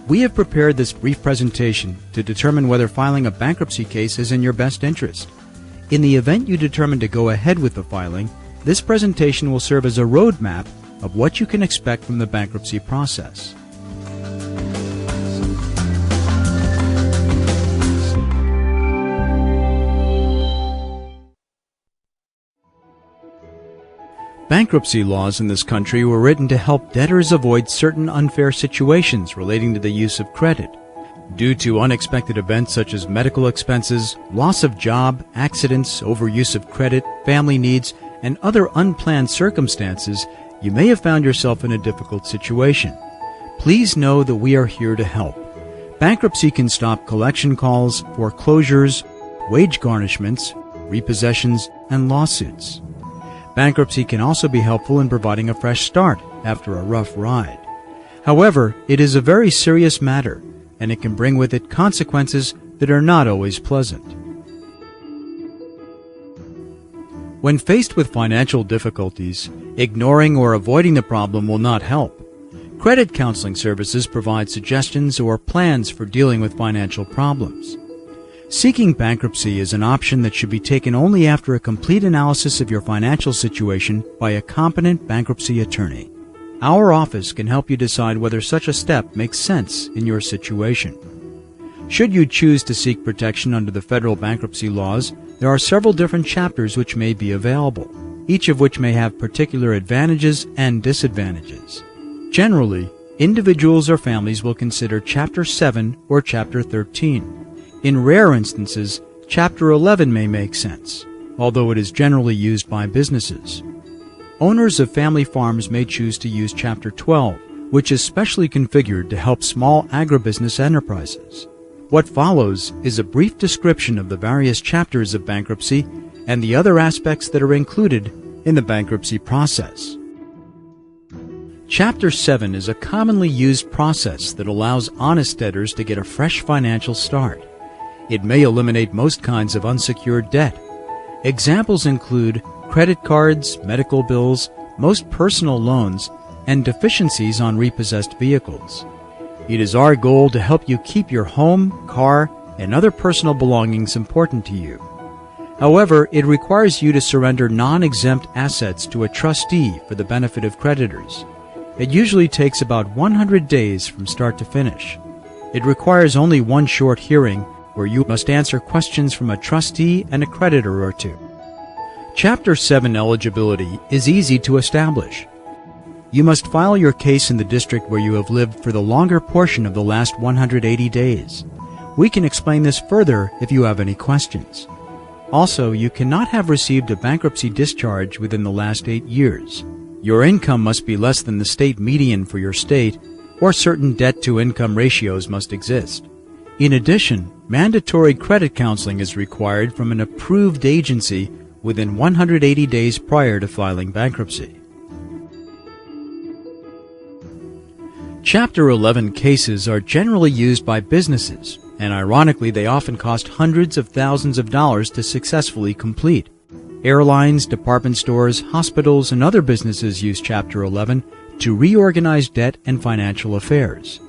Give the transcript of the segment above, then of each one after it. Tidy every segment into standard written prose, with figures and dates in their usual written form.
We have prepared this brief presentation to determine whether filing a bankruptcy case is in your best interest. In the event you determine to go ahead with the filing, this presentation will serve as a roadmap of what you can expect from the bankruptcy process. Bankruptcy laws in this country were written to help debtors avoid certain unfair situations relating to the use of credit. Due to unexpected events such as medical expenses, loss of job, accidents, overuse of credit, family needs, and other unplanned circumstances, you may have found yourself in a difficult situation. Please know that we are here to help. Bankruptcy can stop collection calls, foreclosures, wage garnishments, repossessions, and lawsuits. Bankruptcy can also be helpful in providing a fresh start after a rough ride. However, it is a very serious matter, and it can bring with it consequences that are not always pleasant. When faced with financial difficulties, ignoring or avoiding the problem will not help. Credit counseling services provide suggestions or plans for dealing with financial problems. Seeking bankruptcy is an option that should be taken only after a complete analysis of your financial situation by a competent bankruptcy attorney. Our office can help you decide whether such a step makes sense in your situation. Should you choose to seek protection under the federal bankruptcy laws, there are several different chapters which may be available, each of which may have particular advantages and disadvantages. Generally, individuals or families will consider Chapter 7 or Chapter 13. In rare instances, Chapter 11 may make sense, although it is generally used by businesses. Owners of family farms may choose to use Chapter 12, which is specially configured to help small agribusiness enterprises. What follows is a brief description of the various chapters of bankruptcy and the other aspects that are included in the bankruptcy process. Chapter 7 is a commonly used process that allows honest debtors to get a fresh financial start. It may eliminate most kinds of unsecured debt. Examples include credit cards, medical bills, most personal loans, and deficiencies on repossessed vehicles. It is our goal to help you keep your home, car, and other personal belongings important to you. However, it requires you to surrender non-exempt assets to a trustee for the benefit of creditors. It usually takes about 100 days from start to finish. It requires only one short hearing where you must answer questions from a trustee and a creditor or two. Chapter 7 eligibility is easy to establish. You must file your case in the district where you have lived for the longer portion of the last 180 days. We can explain this further if you have any questions. Also, you cannot have received a bankruptcy discharge within the last 8 years. Your income must be less than the state median for your state, or certain debt-to-income ratios must exist. In addition, mandatory credit counseling is required from an approved agency within 180 days prior to filing bankruptcy. Chapter 11 cases are generally used by businesses, and ironically they often cost hundreds of thousands of dollars to successfully complete. Airlines, department stores, hospitals, and other businesses use Chapter 11 to reorganize debt and financial affairs.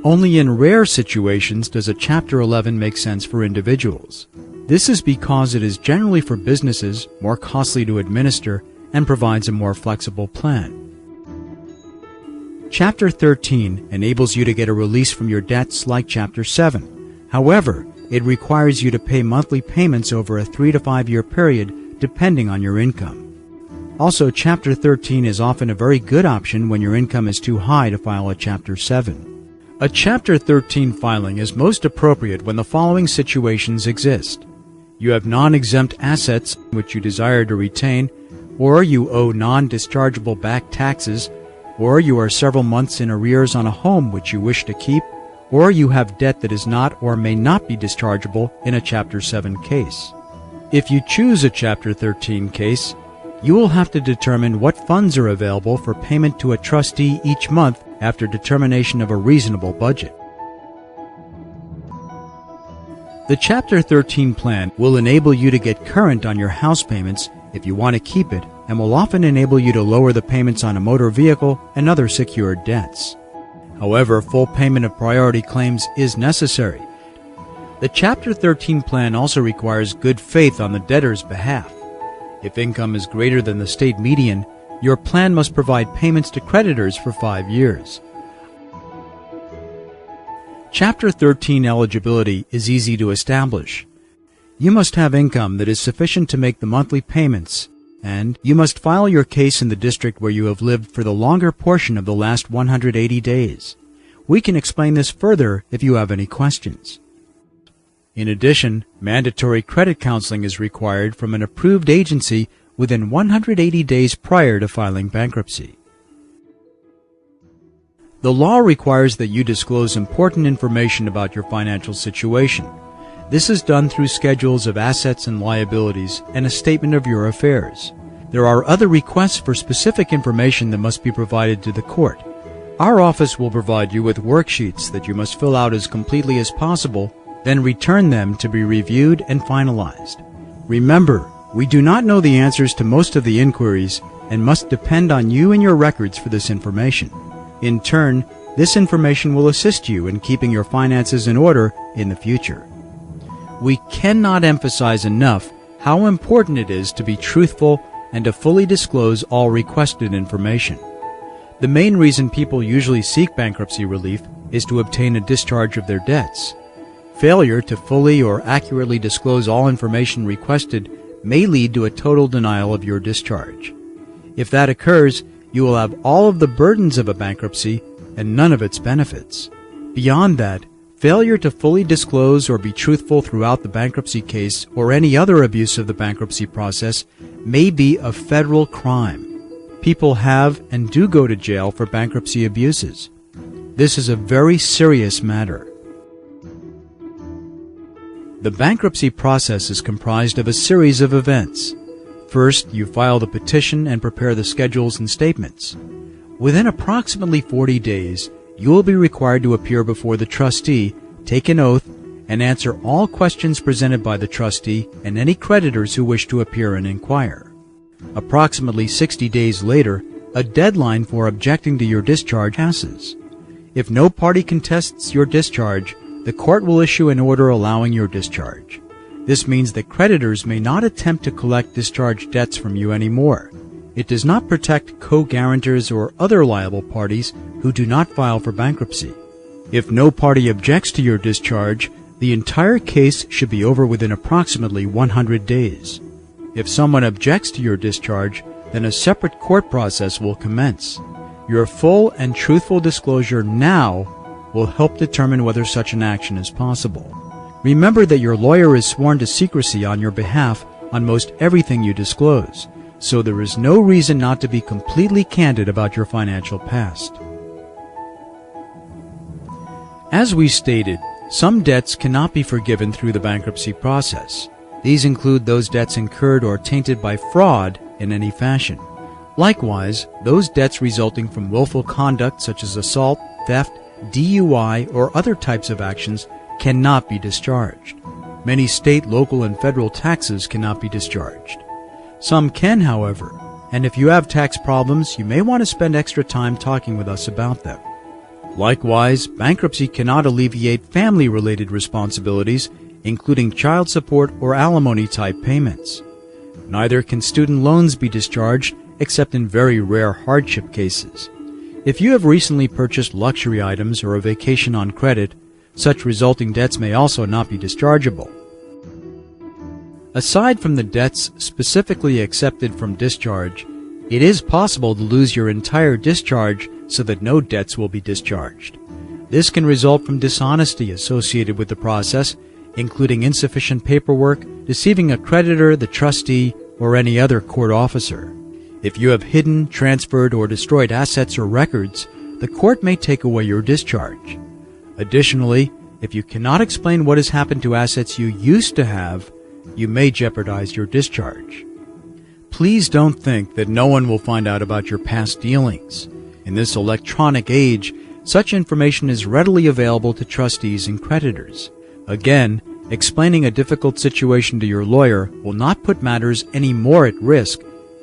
Only in rare situations does a Chapter 11 make sense for individuals. This is because it is generally for businesses, more costly to administer, and provides a more flexible plan. Chapter 13 enables you to get a release from your debts like Chapter 7. However, it requires you to pay monthly payments over a 3 to 5 year period depending on your income. Also, Chapter 13 is often a very good option when your income is too high to file a Chapter 7. A Chapter 13 filing is most appropriate when the following situations exist. You have non-exempt assets which you desire to retain, or you owe non-dischargeable back taxes, or you are several months in arrears on a home which you wish to keep, or you have debt that is not or may not be dischargeable in a Chapter 7 case. If you choose a Chapter 13 case, you will have to determine what funds are available for payment to a trustee each month after determination of a reasonable budget. The Chapter 13 plan will enable you to get current on your house payments if you want to keep it, and will often enable you to lower the payments on a motor vehicle and other secured debts. However, full payment of priority claims is necessary. The Chapter 13 plan also requires good faith on the debtor's behalf. If income is greater than the state median, your plan must provide payments to creditors for 5 years. Chapter 13 eligibility is easy to establish. You must have income that is sufficient to make the monthly payments, and you must file your case in the district where you have lived for the longer portion of the last 180 days. We can explain this further if you have any questions. In addition, mandatory credit counseling is required from an approved agency within 180 days prior to filing bankruptcy. The law requires that you disclose important information about your financial situation. This is done through schedules of assets and liabilities and a statement of your affairs. There are other requests for specific information that must be provided to the court. Our office will provide you with worksheets that you must fill out as completely as possible, then return them to be reviewed and finalized. Remember, we do not know the answers to most of the inquiries and must depend on you and your records for this information. In turn, this information will assist you in keeping your finances in order in the future. We cannot emphasize enough how important it is to be truthful and to fully disclose all requested information. The main reason people usually seek bankruptcy relief is to obtain a discharge of their debts. Failure to fully or accurately disclose all information requested may lead to a total denial of your discharge. If that occurs, you will have all of the burdens of a bankruptcy and none of its benefits. Beyond that, failure to fully disclose or be truthful throughout the bankruptcy case or any other abuse of the bankruptcy process may be a federal crime. People have and do go to jail for bankruptcy abuses. This is a very serious matter. The bankruptcy process is comprised of a series of events. First, you file the petition and prepare the schedules and statements. Within approximately 40 days, you will be required to appear before the trustee, take an oath, and answer all questions presented by the trustee and any creditors who wish to appear and inquire. Approximately 60 days later, a deadline for objecting to your discharge passes. If no party contests your discharge, the court will issue an order allowing your discharge. This means that creditors may not attempt to collect discharge debts from you anymore. It does not protect co-guarantors or other liable parties who do not file for bankruptcy. If no party objects to your discharge, the entire case should be over within approximately 100 days. If someone objects to your discharge, then a separate court process will commence. Your full and truthful disclosure now will help determine whether such an action is possible. Remember that your lawyer is sworn to secrecy on your behalf on most everything you disclose, so there is no reason not to be completely candid about your financial past. As we stated, some debts cannot be forgiven through the bankruptcy process. These include those debts incurred or tainted by fraud in any fashion. Likewise, those debts resulting from willful conduct such as assault, theft, DUI, or other types of actions cannot be discharged. Many state, local, and federal taxes cannot be discharged. Some can, however, and if you have tax problems, you may want to spend extra time talking with us about them. Likewise, bankruptcy cannot alleviate family-related responsibilities, including child support or alimony-type payments. Neither can student loans be discharged except in very rare hardship cases. If you have recently purchased luxury items or a vacation on credit, such resulting debts may also not be dischargeable. Aside from the debts specifically accepted from discharge, it is possible to lose your entire discharge so that no debts will be discharged. This can result from dishonesty associated with the process, including insufficient paperwork, deceiving a creditor, the trustee, or any other court officer. If you have hidden, transferred, or destroyed assets or records, the court may take away your discharge. Additionally, if you cannot explain what has happened to assets you used to have, you may jeopardize your discharge. Please don't think that no one will find out about your past dealings. In this electronic age, such information is readily available to trustees and creditors. Again, explaining a difficult situation to your lawyer will not put matters any more at risk.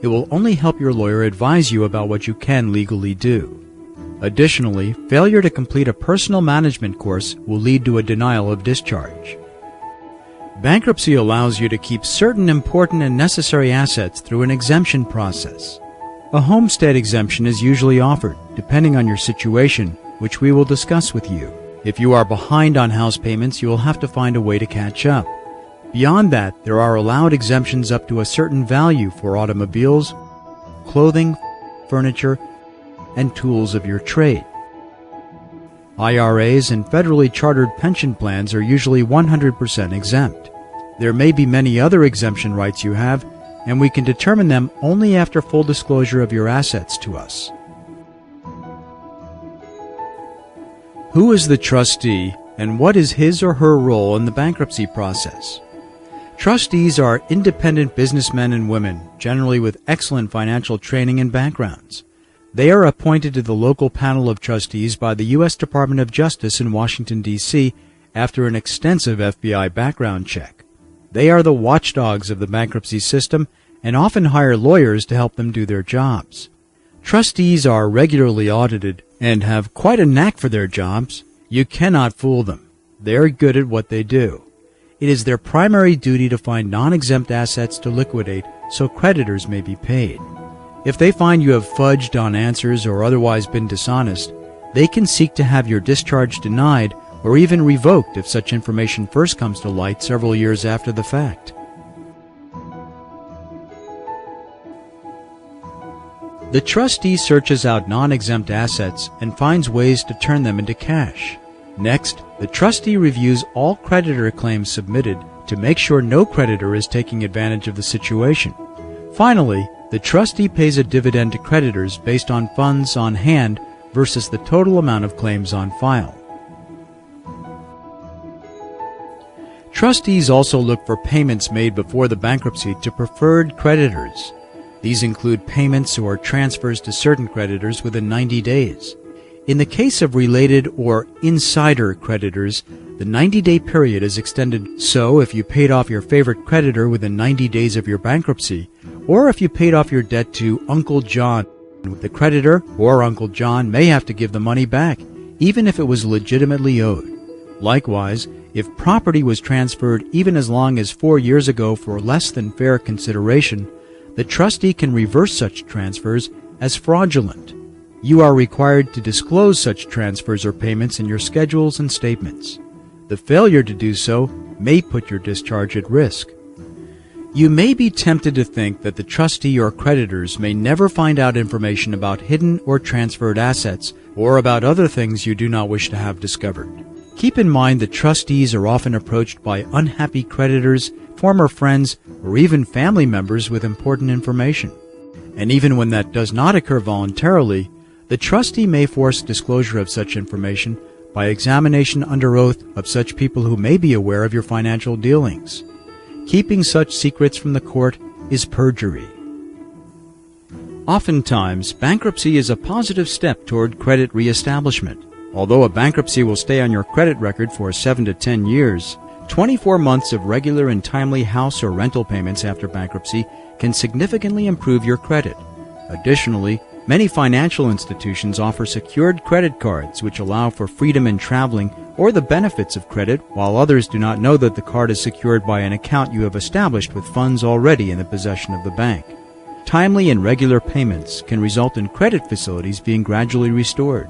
It will only help your lawyer advise you about what you can legally do. Additionally, failure to complete a personal management course will lead to a denial of discharge. Bankruptcy allows you to keep certain important and necessary assets through an exemption process. A homestead exemption is usually offered, depending on your situation, which we will discuss with you. If you are behind on house payments, you will have to find a way to catch up. Beyond that, there are allowed exemptions up to a certain value for automobiles, clothing, furniture, and tools of your trade. IRAs and federally chartered pension plans are usually 100% exempt. There may be many other exemption rights you have, and we can determine them only after full disclosure of your assets to us. Who is the trustee, and what is his or her role in the bankruptcy process? Trustees are independent businessmen and women, generally with excellent financial training and backgrounds. They are appointed to the local panel of trustees by the U.S. Department of Justice in Washington, D.C. after an extensive FBI background check. They are the watchdogs of the bankruptcy system and often hire lawyers to help them do their jobs. Trustees are regularly audited and have quite a knack for their jobs. You cannot fool them. They're good at what they do. It is their primary duty to find non-exempt assets to liquidate so creditors may be paid. If they find you have fudged on answers or otherwise been dishonest, they can seek to have your discharge denied or even revoked if such information first comes to light several years after the fact. The trustee searches out non-exempt assets and finds ways to turn them into cash. Next, the trustee reviews all creditor claims submitted to make sure no creditor is taking advantage of the situation. Finally, the trustee pays a dividend to creditors based on funds on hand versus the total amount of claims on file. Trustees also look for payments made before the bankruptcy to preferred creditors. These include payments or transfers to certain creditors within 90 days. In the case of related or insider creditors, the 90-day period is extended, so if you paid off your favorite creditor within 90 days of your bankruptcy, or if you paid off your debt to Uncle John, the creditor or Uncle John may have to give the money back, even if it was legitimately owed. Likewise, if property was transferred even as long as 4 years ago for less than fair consideration, the trustee can reverse such transfers as fraudulent. You are required to disclose such transfers or payments in your schedules and statements. The failure to do so may put your discharge at risk. You may be tempted to think that the trustee or creditors may never find out information about hidden or transferred assets or about other things you do not wish to have discovered. Keep in mind that trustees are often approached by unhappy creditors, former friends, or even family members with important information. And even when that does not occur voluntarily, the trustee may force disclosure of such information by examination under oath of such people who may be aware of your financial dealings. Keeping such secrets from the court is perjury. Oftentimes, bankruptcy is a positive step toward credit reestablishment. Although a bankruptcy will stay on your credit record for 7 to 10 years, 24 months of regular and timely house or rental payments after bankruptcy can significantly improve your credit. Additionally, many financial institutions offer secured credit cards which allow for freedom in traveling or the benefits of credit, while others do not know that the card is secured by an account you have established with funds already in the possession of the bank. Timely and regular payments can result in credit facilities being gradually restored.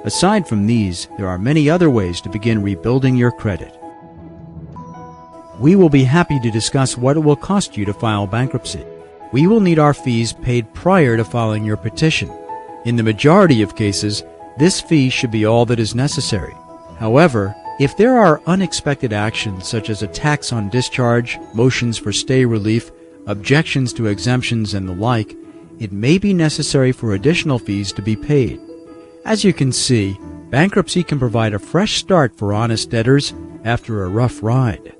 Aside from these, there are many other ways to begin rebuilding your credit. We will be happy to discuss what it will cost you to file bankruptcy. We will need our fees paid prior to filing your petition. In the majority of cases, this fee should be all that is necessary. However, if there are unexpected actions such as attacks on discharge, motions for stay relief, objections to exemptions, and the like, it may be necessary for additional fees to be paid. As you can see, bankruptcy can provide a fresh start for honest debtors after a rough ride.